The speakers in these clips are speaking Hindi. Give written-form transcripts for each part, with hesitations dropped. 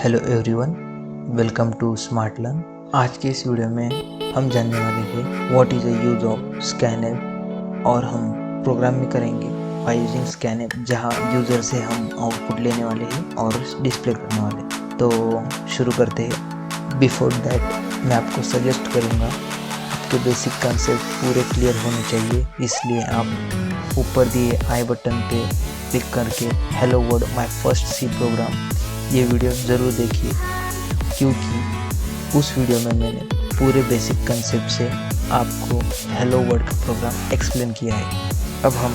Hello everyone, welcome to smart learn. आज के इस वीडियो में हम जानने वाले हैं what is the use of scanner और हम प्रोग्राम में करेंगे बाय यूजिंग स्कैनर, जहां यूज़र से हम आउटपुट लेने वाले हैं और डिस्प्ले करने वाले हैं। तो शुरू करते हैं। बिफोर दैट मैं आपको सजेस्ट करूंगा आपके बेसिक कंसेप्ट पूरे क्लियर होने चाहिए, इसलिए आप ऊपर दिए आई बटन पे क्लिक करके hello world my first C program ये वीडियो ज़रूर देखिए, क्योंकि उस वीडियो में मैंने पूरे बेसिक कंसेप्ट से आपको हेलो वर्ल्ड का प्रोग्राम एक्सप्लेन किया है। अब हम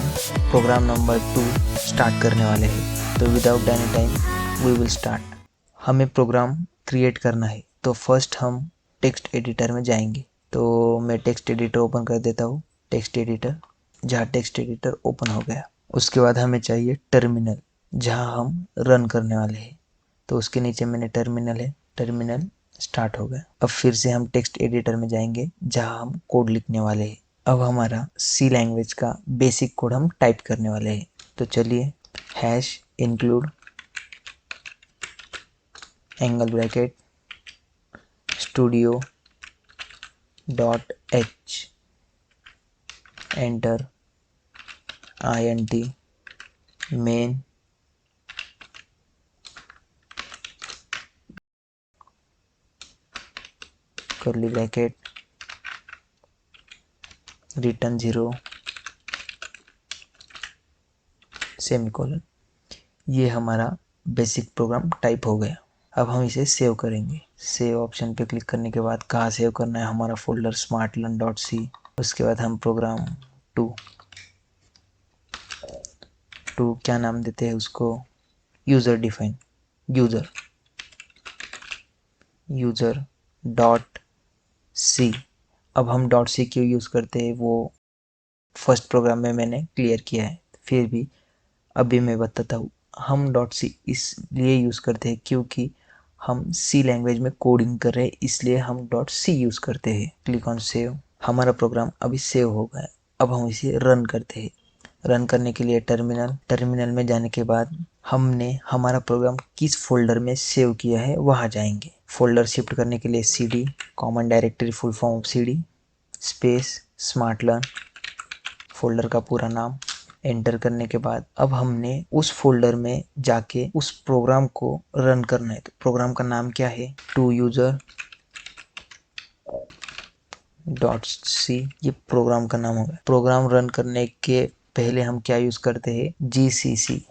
प्रोग्राम नंबर 2 स्टार्ट करने वाले हैं। तो without any time we will start. हमें प्रोग्राम क्रिएट करना है, तो फर्स्ट हम टेक्स्ट एडिटर में जाएंगे। तो मैं टेक्स्ट एडिटर ओपन कर देता हूँ। टेक्स्ट एडिटर, जहाँ टेक्स्ट एडिटर ओपन हो गया, उसके बाद हमें चाहिए टर्मिनल, जहाँ हम रन करने वाले हैं। तो उसके नीचे मैंने टर्मिनल है, टर्मिनल स्टार्ट हो गया। अब फिर से हम टेक्स्ट एडिटर में जाएंगे, जहां हम कोड लिखने वाले हैं। अब हमारा सी लैंग्वेज का बेसिक कोड हम टाइप करने वाले हैं। तो चलिए, hash include angle bracket studio dot H enter INT main curly bracket return 0 semicolon. ये हमारा बेसिक प्रोग्राम टाइप हो गया। अब हम इसे सेव करेंगे। सेव ऑप्शन पे क्लिक करने के बाद कहाँ सेव करना है, हमारा फोल्डर smartlearn.c। उसके बाद हम प्रोग्राम 2 क्या नाम देते हैं उसको, user define user dot C. अब हम डॉट सी क्यों यूज़ करते हैं वो फर्स्ट प्रोग्राम में मैंने क्लियर किया है, फिर भी अभी मैं बताता हूँ। हम डॉट सी इसलिए यूज़ करते हैं क्योंकि हम सी लैंग्वेज में कोडिंग कर रहे हैं, इसलिए हम डॉट सी यूज़ करते हैं। Click on save. हमारा प्रोग्राम अभी सेव हो गया। अब हम इसे रन करते हैं। रन करने के लिए टर्मिनल में जाने के बाद हमने हमारा प्रोग्राम किस फोल्डर में सेव किया है वहाँ जाएंगे। फोल्डर शिफ्ट करने के लिए CD common directory full form of CD space smart learn, folder का पूरा नाम। एंटर करने के बाद अब हमने उस फोल्डर में जाके उस प्रोग्राम को रन करना है। तो प्रोग्राम का नाम क्या है, टू यूजर डॉट सी, ये प्रोग्राम का नाम होगा। प्रोग्राम रन करने के पहले हम क्या यूज करते हैं, GCC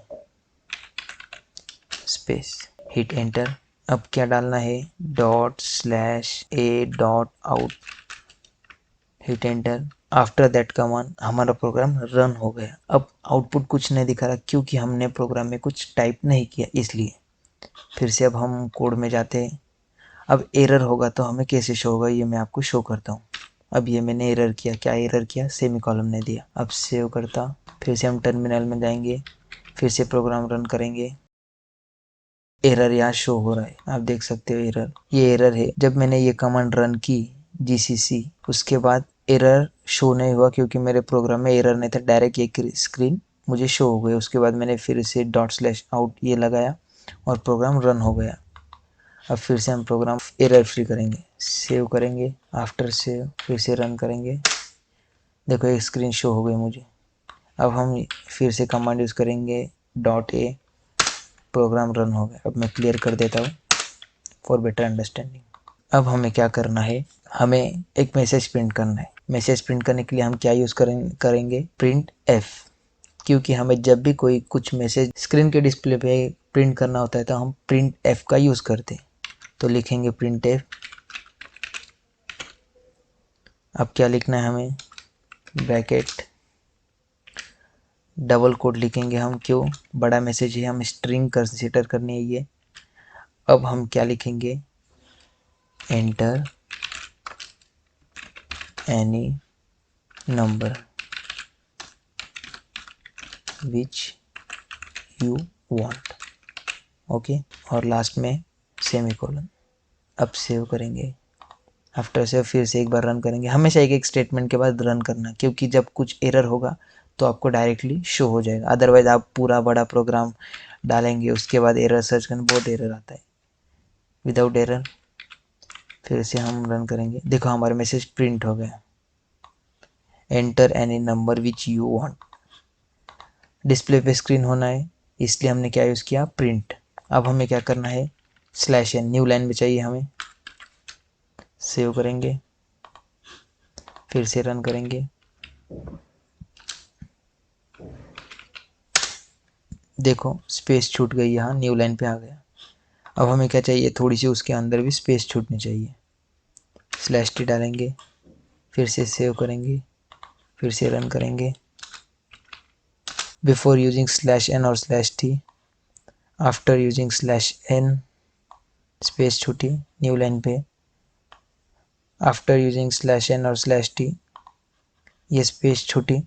स्पेस हिट एंटर। अब क्या डालना है, ./a.out hit enter. After that command हमारा प्रोग्राम रन हो गया। अब आउटपुट कुछ नहीं दिखा रहा क्योंकि हमने प्रोग्राम में कुछ टाइप नहीं किया, इसलिए। फिर से अब हम कोड में जाते हैं। अब एरर होगा तो हमें कैसे शो होगा ये मैं आपको शो करता हूँ। अब ये मैंने एरर किया, क्या एरर किया, सेमीकोलन ने दिया। अब सेव करता, फिर से हम टर्मिनल में जाएंगे, फिर से प्रोग्राम रन करेंगे। एरर यहाँ शो हो रहा है, आप देख सकते हो एरर, ये एरर है। जब मैंने ये कमांड रन की GCC, उसके बाद एरर शो नहीं हुआ क्योंकि मेरे प्रोग्राम में एरर नहीं था, डायरेक्ट एक स्क्रीन मुझे शो हो गई। उसके बाद मैंने फिर से ./out ये लगाया और प्रोग्राम रन हो गया। अब फिर से हम प्रोग्राम एरर फ्री करेंगे, सेव करेंगे। आफ्टर सेव फिर से रन करेंगे, देखो एक स्क्रीन शो हो गई मुझे। अब हम फिर से कमांड यूज़ करेंगे .a, प्रोग्राम रन हो गया। अब मैं क्लियर कर देता हूँ फॉर बेटर अंडरस्टैंडिंग। अब हमें क्या करना है, हमें एक मैसेज प्रिंट करना है। मैसेज प्रिंट करने के लिए हम क्या यूज़ करेंगे, प्रिंट एफ। क्योंकि हमें जब भी कोई कुछ मैसेज स्क्रीन के डिस्प्ले पे प्रिंट करना होता है तो हम प्रिंट एफ का यूज़ करते हैं। तो लिखेंगे प्रिंट एफ। अब क्या लिखना है हमें, ब्रैकेट डबल कोट लिखेंगे हम, क्यों, बड़ा मैसेज है, हम स्ट्रिंग कंसीडर करनी है ये। अब हम क्या लिखेंगे, enter any number which you want, okay, और लास्ट में सेमीकोलन। अब सेव करेंगे। आफ्टर सेव फिर से एक बार रन करेंगे। हमेशा एक स्टेटमेंट के बाद रन करना, क्योंकि जब कुछ एरर होगा तो आपको डायरेक्टली शो हो जाएगा। अदरवाइज आप पूरा बड़ा प्रोग्राम डालेंगे, उसके बाद एरर सर्च करने बहुत एरर आता है। Without error. फिर से हम रन करेंगे, देखो हमारा मैसेज प्रिंट हो गया, enter any number which you want. Display पे स्क्रीन होना है इसलिए हमने क्या यूज़ किया, प्रिंट। अब हमें क्या करना है, /n न्यू लाइन में चाहिए हमें, सेव करेंगे, फिर से रन करेंगे। देखो स्पेस छूट गई, यहाँ न्यू लाइन पे आ गया। अब हमें क्या चाहिए, थोड़ी सी उसके अंदर भी स्पेस छूटनी चाहिए, /t डालेंगे, फिर से सेव करेंगे, फिर से रन करेंगे। बिफोर यूजिंग /n और /t, after using /n, space छूटी न्यू लाइन पे, आफ्टर यूजिंग /n और /t, ये स्पेस छूटी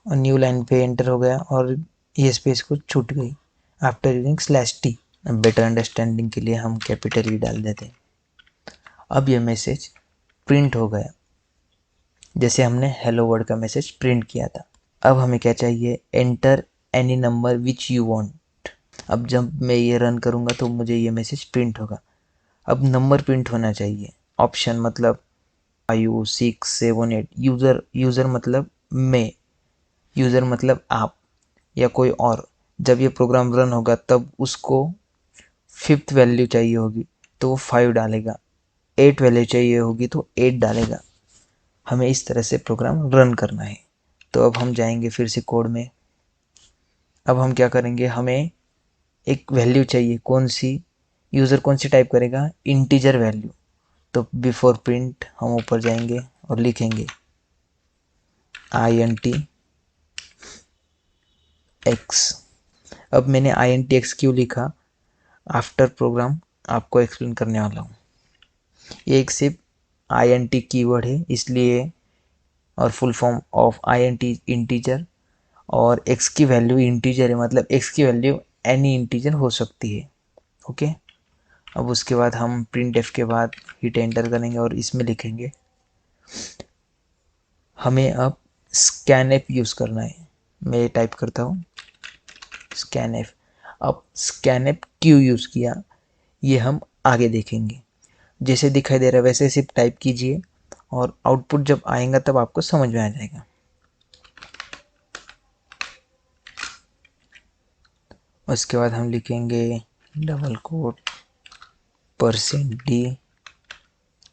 और न्यू लाइन पे एंटर हो गया और ये स्पेस को छूट गई, after using /t। Better understanding के लिए हम कैपिटल ई डाल देते हैं। अब ये मैसेज प्रिंट हो गया, जैसे हमने हेलो वर्ड का मैसेज प्रिंट किया था। अब हमें क्या चाहिए, enter any number which you want. अब जब मैं ये रन करूँगा तो मुझे ये मैसेज प्रिंट होगा। अब नंबर प्रिंट होना चाहिए, ऑप्शन मतलब 5, 6, 7, 8। यूज़र मतलब मैं, यूज़र मतलब आप या कोई और। जब ये प्रोग्राम रन होगा तब उसको 5th वैल्यू चाहिए होगी तो वो 5 डालेगा, 8 वैल्यू चाहिए होगी तो 8 डालेगा। हमें इस तरह से प्रोग्राम रन करना है। तो अब हम जाएंगे फिर से कोड में। अब हम क्या करेंगे, हमें एक वैल्यू चाहिए, कौन सी, यूज़र कौन सी टाइप करेगा, इंटीजर वैल्यू। तो बिफोर प्रिंट हम ऊपर जाएंगे और लिखेंगे int x। अब मैंने int x क्यों लिखा, आफ्टर प्रोग्राम आपको एक्सप्लेन करने वाला हूँ। ये एक सिर्फ int कीवर्ड है इसलिए, और full form of int integer, और x की वैल्यू इंटीजर है, मतलब x की वैल्यू एनी इंटीजर हो सकती है। ओके। अब उसके बाद हम प्रिंट एफ के बाद हिट एंटर करेंगे और इसमें लिखेंगे, हमें अब स्कैनएफ यूज़ करना है। मैं टाइप करता हूँ स्कैनएफ। अब स्कैनएफ क्यों यूज़ किया ये हम आगे देखेंगे। जैसे दिखाई दे रहा है वैसे सिर्फ टाइप कीजिए और आउटपुट जब आएगा तब आपको समझ में आ जाएगा। उसके बाद हम लिखेंगे डबल कोट %d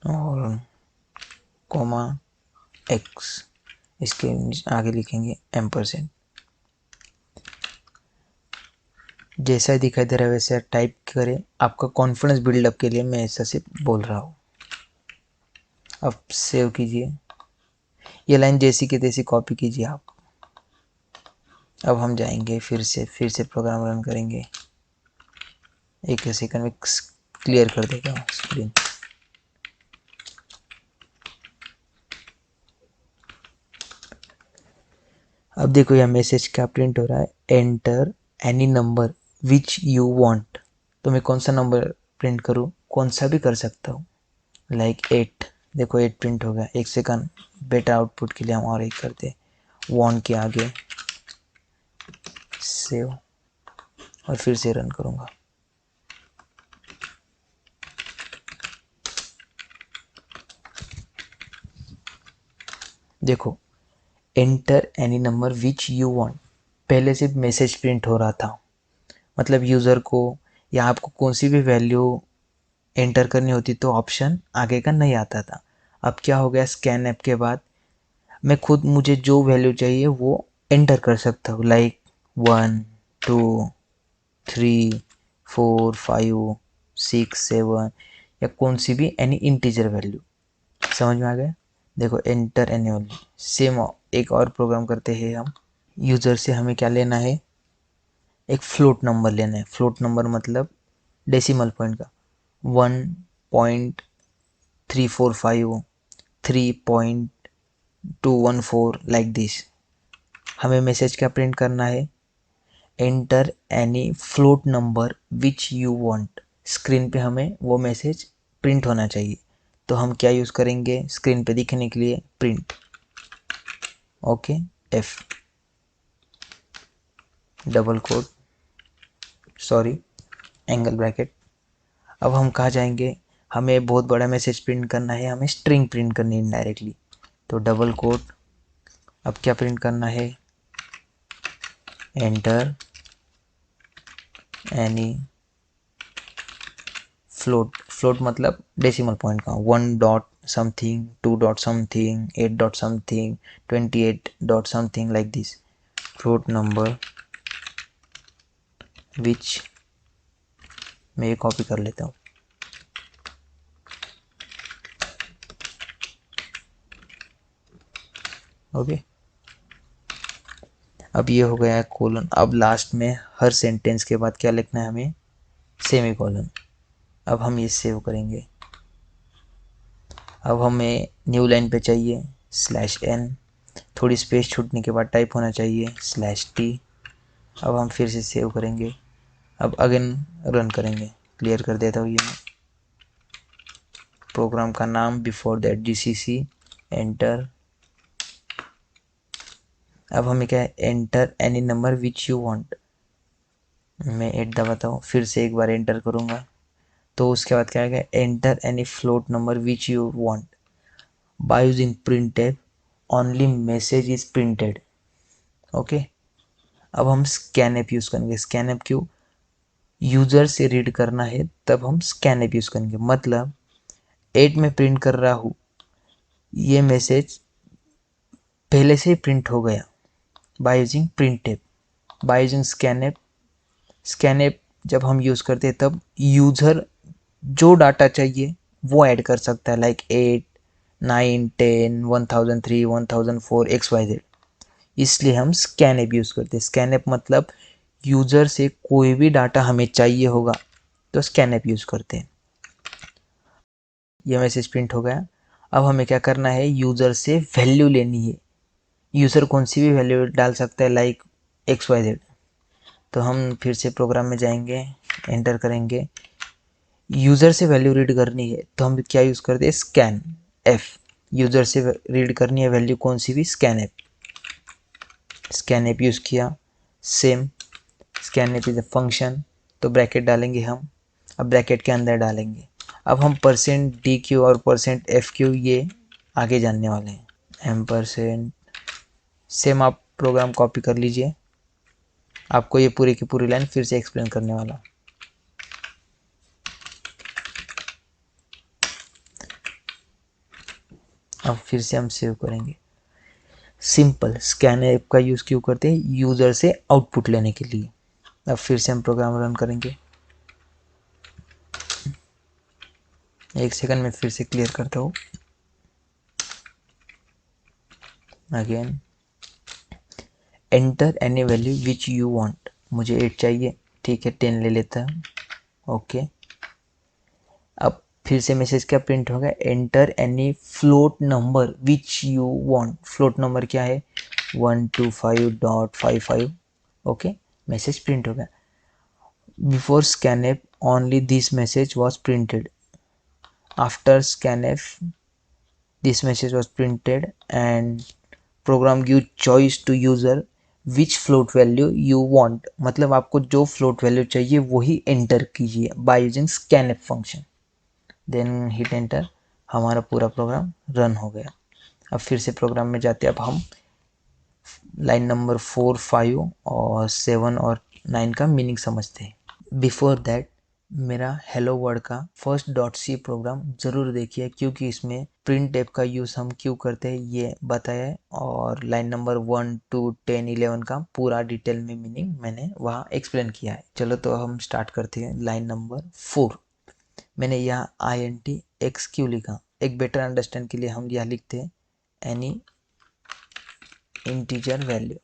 और कोमा x, इसके आगे लिखेंगे %। जैसा दिखाई दे रहा है वैसे टाइप करें, आपका कॉन्फिडेंस बिल्डअप के लिए मैं ऐसा सिर्फ बोल रहा हूँ। अब सेव कीजिए, ये लाइन जैसी की तैसी कॉपी कीजिए आप। अब हम जाएंगे फिर से प्रोग्राम रन करेंगे, एक सेकंड में क्लियर कर देगा स्क्रीन। अब देखो यह मैसेज क्या प्रिंट हो रहा है, enter any number which you want. तो मैं कौन सा नंबर प्रिंट करूँ, कौन सा भी कर सकता हूँ, लाइक 8। देखो 8 प्रिंट हो गया। एक सेकंड, बेटा आउटपुट के लिए हम और एक करते, वांट के आगे सेव और फिर से रन करूँगा। देखो enter any number which you want, पहले सिर्फ मैसेज प्रिंट हो रहा था, मतलब यूज़र को या आपको कौन सी भी वैल्यू एंटर करनी होती तो ऑप्शन आगे का नहीं आता था। अब क्या हो गया, स्कैन ऐप के बाद मैं खुद मुझे जो वैल्यू चाहिए वो एंटर कर सकता हूँ, लाइक 1, 2, 3, 4, 5, 6, 7 या कौन सी भी एनी इंटीजर वैल्यू। समझ में आ गया। देखो एंटर एनी वैल्यू। सेम एक और प्रोग्राम करते हैं हम। यूज़र से हमें क्या लेना है, एक फ्लोट नंबर लेना है। फ्लोट नंबर मतलब डेसिमल पॉइंट का, 1.345, 3.214 लाइक दिस। हमें मैसेज क्या प्रिंट करना है, enter any float number which you want. Screen पे हमें वो मैसेज प्रिंट होना चाहिए। तो हम क्या यूज़ करेंगे स्क्रीन पे दिखने के लिए, print okay f double quote sorry angle bracket. अब हम कहाँ जाएंगे, हमें बहुत बड़ा मैसेज प्रिंट करना है, हमें स्ट्रिंग प्रिंट करनी है इनडायरेक्टली, तो डबल कोट। अब क्या प्रिंट करना है, एंटर एनी फ्लोट, फ्लोट मतलब डेसिमल पॉइंट का, 1 dot something, 2 dot something, 8 dot something, 28 dot something, like this, float number which, मैं ये कॉपी कर लेता हूँ। ओके, अब ये हो गया है कोलन। अब लास्ट में हर सेंटेंस के बाद क्या लिखना है हमें, सेमी कोलन। अब हम ये सेव करेंगे। अब हमें न्यू लाइन पे चाहिए /n, थोड़ी स्पेस छूटने के बाद टाइप होना चाहिए /t। अब हम फिर से सेव करेंगे। अब अगेन रन करेंगे, क्लियर कर देता हूँ ये मैं। प्रोग्राम का नाम, बिफोर दैट GCC, एंटर। अब हमें क्या है, enter any number which you want. मैं 8 दबाता हूँ, फिर से एक बार एंटर करूँगा, तो उसके बाद क्या आएगा, enter any float number which you want. Bye using printf only message is printed. Okay, अब हम स्कैनएप यूज़ करेंगे। स्कैनएप क्यों, यूज़र से रीड करना है तब हम स्कैनएप यूज़ करेंगे। मतलब 8 में प्रिंट कर रहा हूँ, ये मैसेज पहले से ही प्रिंट हो गया by using printf। By using scanf, scanf जब हम यूज़ करते हैं तब यूज़र जो डाटा चाहिए वो ऐड कर सकता है, लाइक 8, 9, 10, 1003, 1004, XYZ। इसलिए हम स्कैनएप यूज़ करते हैं। स्कैनएप मतलब यूज़र से कोई भी डाटा हमें चाहिए होगा तो स्कैनएप यूज़ करते हैं। यह मैसेज प्रिंट हो गया। अब हमें क्या करना है, यूज़र से वैल्यू लेनी है। यूज़र कौन सी भी वैल्यू डाल सकता है, लाइक XYZ। तो हम फिर से प्रोग्राम में जाएंगे, एंटर करेंगे, यूज़र से वैल्यू रीड करनी है तो हम क्या यूज़ करते हैं, स्कैन एफ। यूज़र से रीड करनी है वैल्यू कौन सी भी, scanf. Scanf use किया, same scanf is a function, तो ब्रैकेट डालेंगे हम। अब ब्रैकेट के अंदर डालेंगे। अब हम %dq और %fq ये आगे जानने वाले हैं। %, सेम आप प्रोग्राम कॉपी कर लीजिए, आपको ये पूरी की पूरी लाइन फिर से एक्सप्लेन करने वाला। अब फिर से हम सेव करेंगे। सिंपल स्कैन ऐप का यूज़ क्यों करते हैं, यूज़र से आउटपुट लेने के लिए। अब फिर से हम प्रोग्राम रन करेंगे, एक सेकंड में फिर से क्लियर करता हूँ। Again, enter any value which you want. मुझे 8 चाहिए, ठीक है 10 ले लेता हूँ। ओके, अब फिर से मैसेज क्या प्रिंट होगा, enter any float number which you want. Float number क्या है, 125.55। ओके, मैसेज प्रिंट हो गया। Before scanf only this message was printed. After scanf this message was printed and program give choice to user which float value you want। मतलब आपको जो float value चाहिए वही enter कीजिए by using scanf function, then hit enter। हमारा पूरा प्रोग्राम रन हो गया। अब फिर से प्रोग्राम में जाते हैं। अब हम लाइन नंबर 4, 5 और 7 और 9 का मीनिंग समझते हैं। बिफोर दैट मेरा हेलो वर्ड का फर्स्ट .c प्रोग्राम ज़रूर देखिए, क्योंकि इसमें प्रिंट टैब का यूज़ हम क्यों करते हैं ये बताया है, और लाइन नंबर 1, 2, 10, 11 का पूरा डिटेल में मीनिंग मैंने वहाँ एक्सप्लेन किया है। चलो तो हम स्टार्ट करते हैं। लाइन नंबर 4, मैंने यहाँ int क्यों लिखा, एक बेटर अंडरस्टैंड के लिए हम यहाँ लिखते हैं एनी इंटीजर वैल्यू।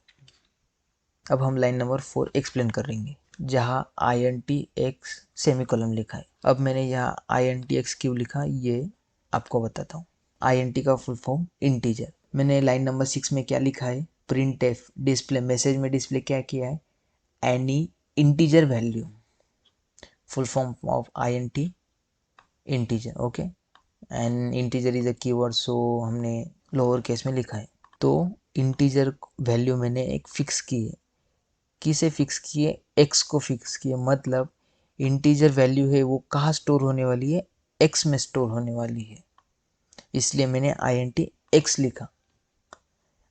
अब हम लाइन नंबर 4 एक्सप्लेन करेंगे, जहाँ int सेमीकोलन लिखा है। अब मैंने यहाँ int क्यों लिखा ये आपको बताता हूँ। int का फुल फॉर्म इंटीजर। मैंने लाइन नंबर 6 में क्या लिखा है, printf डिस्प्ले, मैसेज में डिस्प्ले क्या किया है, any integer value, full form of int integer. Okay, and integer is a keyword, so हमने लोअर केस में लिखा है। तो इंटीजर वैल्यू मैंने एक फिक्स की है, किसे फिक्स किए, x को फिक्स किए। मतलब इंटीजर वैल्यू है वो कहाँ स्टोर होने वाली है, एक्स में स्टोर होने वाली है, इसलिए मैंने int x लिखा।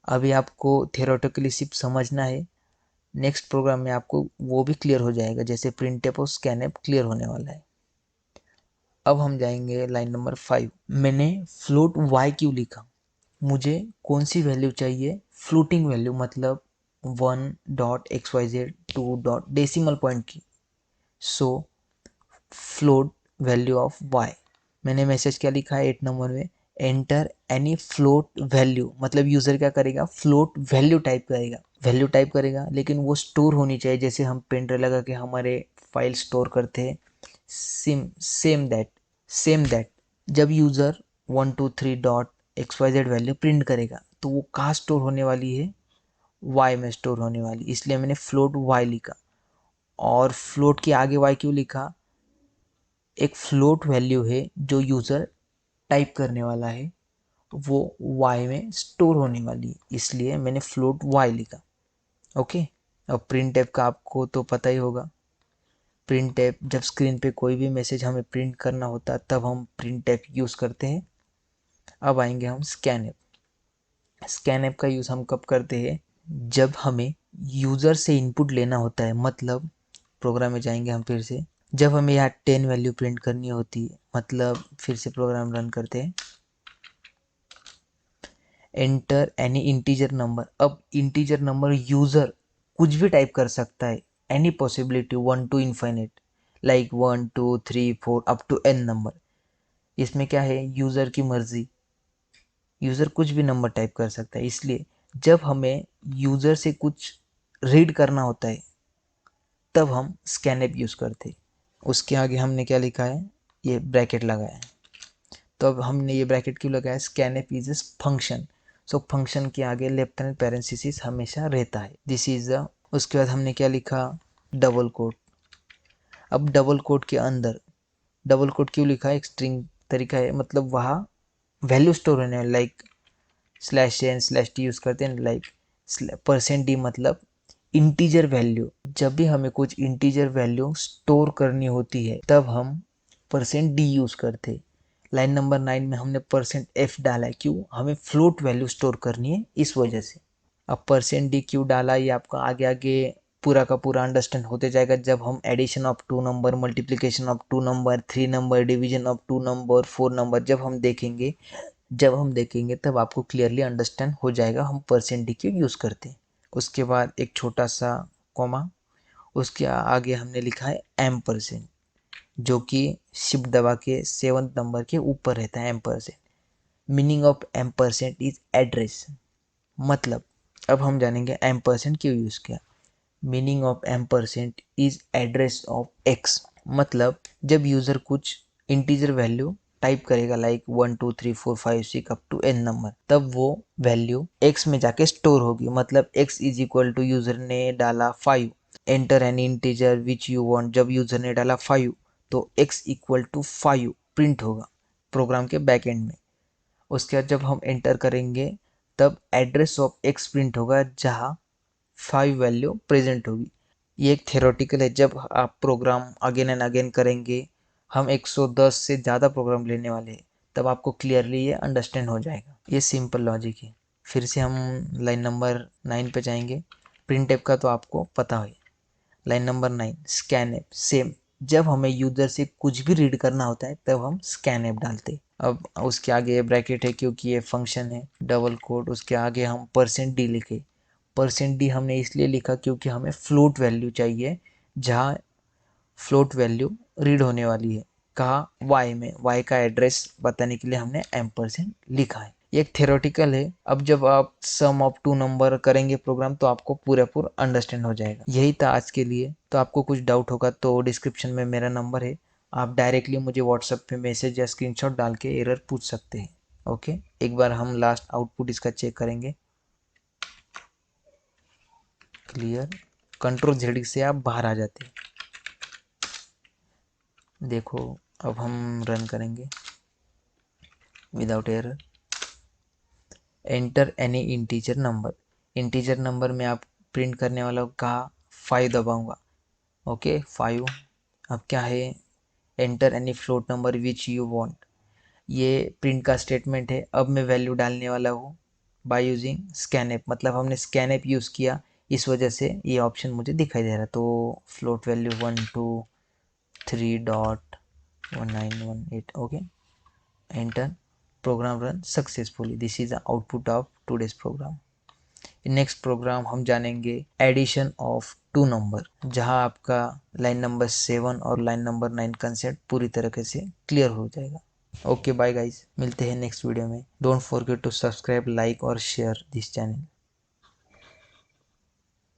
अभी आपको थियोरेटिकली सिर्फ समझना है, नेक्स्ट प्रोग्राम में आपको वो भी क्लियर हो जाएगा, जैसे printf और scanf क्लियर होने वाला है। अब हम जाएंगे लाइन नंबर 5। मैंने फ्लोट y क्यों लिखा, मुझे कौन सी वैल्यू चाहिए, फ्लोटिंग वैल्यू, मतलब 1.xyz 2 डेसिमल पॉइंट की। सो फ्लोट वैल्यू ऑफ y। मैंने मैसेज क्या लिखा है 8 नंबर में, एंटर एनी फ्लोट वैल्यू, मतलब यूजर क्या करेगा, फ्लोट वैल्यू टाइप करेगा, लेकिन वो स्टोर होनी चाहिए, जैसे हम पेन ड्राइव लगा के हमारे फाइल स्टोर करते हैं। सेम दैट जब यूजर 123.xyz वैल्यू प्रिंट करेगा तो वो कहाँ स्टोर होने वाली है, y में स्टोर होने वाली, इसलिए मैंने फ्लोट y लिखा। और फ्लोट के आगे y क्यों लिखा, एक फ्लोट वैल्यू है जो यूज़र टाइप करने वाला है, वो y में स्टोर होने वाली है, इसलिए मैंने फ्लोट y लिखा। ओके। अब प्रिंट टैब का आपको तो पता ही होगा, प्रिंट टैब जब स्क्रीन पे कोई भी मैसेज हमें प्रिंट करना होता तब हम प्रिंट टैब यूज़ करते हैं। अब आएंगे हम स्कैन ऐप। स्कैन ऐप का यूज़ हम कब करते हैं, जब हमें यूज़र से इनपुट लेना होता है, मतलब प्रोग्राम में जाएंगे हम फिर से, जब हमें यहाँ 10 वैल्यू प्रिंट करनी होती है, मतलब फिर से प्रोग्राम रन करते हैं, एंटर एनी इंटीजर नंबर। अब इंटीजर नंबर यूज़र कुछ भी टाइप कर सकता है, any possibility 1 to infinite, like 1 2 3 4 up to n number. इसमें क्या है, यूज़र की मर्जी, यूज़र कुछ भी नंबर टाइप कर सकता है, इसलिए जब हमें यूज़र से कुछ रीड करना होता है तब हम स्कैनएप यूज़ करते हैं। उसके आगे हमने क्या लिखा है, ये ब्रैकेट लगाया है। तो अब हमने ये ब्रैकेट क्यों लगाया, scanf is a function, so function के आगे लेफ्ट हैंड पैरेंथेसिस हमेशा रहता है, दिस इज द। उसके बाद हमने क्या लिखा, डबल कोट। अब डबल कोट के अंदर, डबल कोट क्यों लिखा है, एक स्ट्रिंग तरीका है, मतलब वहाँ वैल्यू स्टोर होने वाली, लाइक /n/t यूज़ करते हैं, लाइक %d, मतलब इंटीजर वैल्यू। जब भी हमें कुछ इंटीजर वैल्यू स्टोर करनी होती है तब हम %d यूज़ करते। लाइन नंबर 9 में हमने %f डाला है, क्यों, हमें फ्लोट वैल्यू स्टोर करनी है इस वजह से। अब %d क्यों डाला, ये आपका आगे आगे पूरा का पूरा अंडरस्टैंड होते जाएगा, जब हम addition of 2 number, multiplication of 2 number, 3 number, division of 2 number, 4 number जब हम देखेंगे तब आपको क्लियरली अंडरस्टैंड हो जाएगा हम %d क्यों यूज़ करते हैं। उसके बाद एक छोटा सा कॉमा, उसके आगे हमने लिखा है %, जो कि शिफ्ट दबा के 7th नंबर के ऊपर रहता है %। मीनिंग ऑफ %, इज एड्रेस, मतलब अब हम जानेंगे %, क्यों यूज़ किया। Meaning of %, is address of x, मतलब जब यूज़र कुछ इंटीजर वैल्यू टाइप करेगा, like 1 2 3 4 5 6 up to n number, तब वो वैल्यू x में जाके स्टोर होगी, मतलब x is equal to, user ने डाला 5, enter any integer which you want, जब यूज़र ने डाला 5 तो x इक्वल टू 5 प्रिंट होगा प्रोग्राम के बैक एंड में। उसके बाद जब हम एंटर करेंगे तब एड्रेस ऑफ x प्रिंट होगा, जहाँ 5 वैल्यू प्रेजेंट होगी। ये एक थेरोटिकल है, जब आप प्रोग्राम अगेन एंड अगेन करेंगे, हम 110 से ज़्यादा प्रोग्राम लेने वाले हैं, तब आपको क्लियरली ये अंडरस्टैंड हो जाएगा। ये सिंपल लॉजिक है। फिर से हम लाइन नंबर 9 पे जाएंगे। प्रिंट ऐप का तो आपको पता है। Line number 9, scan app, same, जब हमें यूज़र से कुछ भी रीड करना होता है तब हम स्कैन ऐप डालते हैं। अब उसके आगे ब्रैकेट है क्योंकि ये फंक्शन है, डबल कोट, उसके आगे हम %d लिखे। %d हमने इसलिए लिखा क्योंकि हमें फ्लोट वैल्यू चाहिए, जहाँ फ्लोट वैल्यू रीड होने वाली है, कहाँ, y में, y का एड्रेस बताने के लिए हमने %, लिखा है। ये एक थेरोटिकल है। अब जब आप सम ऑफ 2 नंबर करेंगे प्रोग्राम तो आपको पूरा अंडरस्टैंड हो जाएगा। यही था आज के लिए। तो आपको कुछ डाउट होगा तो डिस्क्रिप्शन में मेरा नंबर है, आप डायरेक्टली मुझे व्हाट्सएप पे मैसेज या स्क्रीनशॉट डाल के एरर पूछ सकते हैं। ओके, एक बार हम लास्ट आउटपुट इसका चेक करेंगे। क्लियर, Ctrl+Z से आप बाहर आ जाते हैं। देखो, अब हम रन करेंगे without error. Enter any integer number, integer number में आप प्रिंट करने वाला कहा 5 दबाऊंगा। ओके, 5 अब क्या है, enter any float number which you want, ये प्रिंट का स्टेटमेंट है। अब मैं वैल्यू डालने वाला हूँ बाय यूजिंग स्कैन मतलब हमने स्कैन यूज़ किया, इस वजह से ये ऑप्शन मुझे दिखाई दे रहा है। तो float value 123.1918, okay, enter, program run successfully. This is the output of today's program. Next program हम जानेंगे एडिशन ऑफ टू नंबर, जहां आपका लाइन नंबर 7 और लाइन नंबर 9 कंसेप्ट पूरी तरीके से क्लियर हो जाएगा। ओके बाय गाइस, मिलते हैं नेक्स्ट वीडियो में। Don't forget to subscribe, like और शेयर दिस चैनल।